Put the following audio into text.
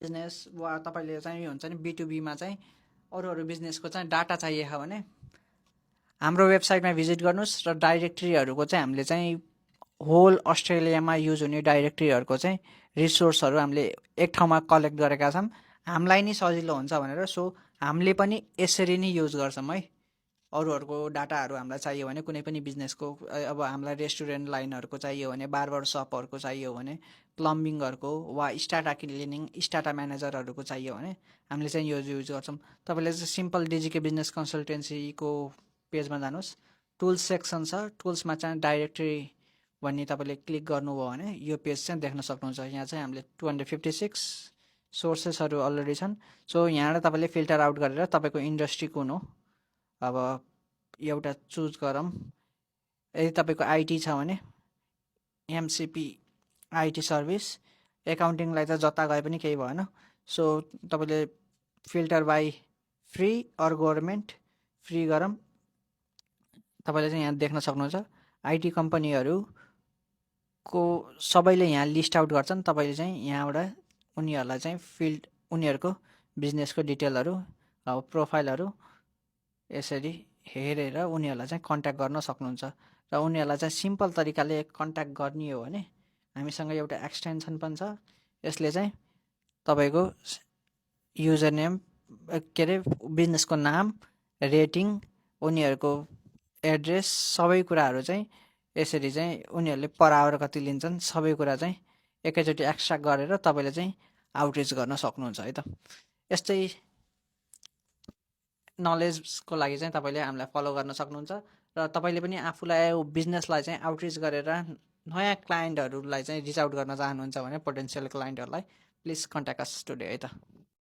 Business वा तपाईँले चाहिँ हुन्छ नि B2B मा चाहिँ अरू बिजनेसको चाहिँ डाटा चाहिएको भने हाम्रो वेबसाइटमा भिजिट गर्नुहोस् र डाइरेक्टरीहरूको चाहिँ हामीले चाहिँ होल अस्ट्रेलियामा युज हुने डाइरेक्टरीहरूको चाहिँ रिसोर्सहरू हामीले एक ठाउँमा कलेक्ट गरेका छौँ हामीलाई नि सजिलो हुन्छ भनेर। सो हामीले पनि यसरी नै युज गर्छौँ है। अरूहरूको डाटाहरू हामीलाई चाहियो भने कुनै पनि बिजनेसको अब हामीलाई रेस्टुरेन्ट लाइनहरूको चाहियो भने बार्बर सपहरूको चाहियो भने प्लम्बिङहरूको वा स्टाटा क्लिनिङ स्टाटा म्यानेजरहरूको चाहियो भने हामीले चाहिँ यो युज गर्छौँ। तपाईँले चाहिँ सिम्पल डिजिके बिजनेस कन्सल्टेन्सीको पेजमा जानुहोस्, टुल्स सेक्सन छ, टुल्समा चाहिँ डाइरेक्टरी भन्ने तपाईँले क्लिक गर्नुभयो भने यो पेज चाहिँ देख्न सक्नुहुन्छ। यहाँ चाहिँ हामीले 256 सोर्सेसहरू अलरेडी छन्। सो यहाँबाट तपाईँले फिल्टर आउट गरेर तपाईँको इन्डस्ट्री कुन हो अब एउटा चुज गरौँ। यदि तपाईँको आइटी छ भने एमसिपी आइटी सर्भिस, एकाउन्टिङलाई त जता गए पनि केही भएन। सो तपाईँले filter by free or government free गरौँ। तपाईँले चाहिँ यहाँ देख्न सक्नुहुन्छ आइटी कम्पनीहरूको सबैले यहाँ लिस्ट आउट गर्छन्। तपाईँले चाहिँ यहाँबाट उनीहरूलाई चाहिँ फिल्ड उनीहरूको बिजनेसको डिटेलहरू अब प्रोफाइलहरू यसरी हेरेर उनीहरूलाई चाहिँ कन्ट्याक्ट गर्न सक्नुहुन्छ। र उनीहरूलाई चाहिँ सिम्पल तरिकाले कन्ट्याक्ट गर्ने हो भने हामीसँग एउटा एक्सटेन्सन पनि छ। यसले चाहिँ तपाईँको युजर नेम के अरे बिजनेसको नाम, रेटिङ, उनीहरूको एड्रेस सबै कुराहरू चाहिँ यसरी चाहिँ उनीहरूले पर आवर कति लिन्छन् सबै कुरा चाहिँ एकैचोटि एक्सट्र्याक्ट गरेर तपाईँले चाहिँ आउटरिच गर्न सक्नुहुन्छ है त। यस्तै नलेजको लागि चाहिँ तपाईँले हामीलाई फलो गर्न सक्नुहुन्छ र तपाईँले पनि आफूलाई बिजनेसलाई चाहिँ आउटरिच गरेर नयाँ क्लाइन्टहरूलाई चाहिँ रिच आउट गर्न चाहनुहुन्छ भने पोटेन्सियल क्लाइन्टहरूलाई प्लिज कन्ट्याक्ट अस टुडे है त।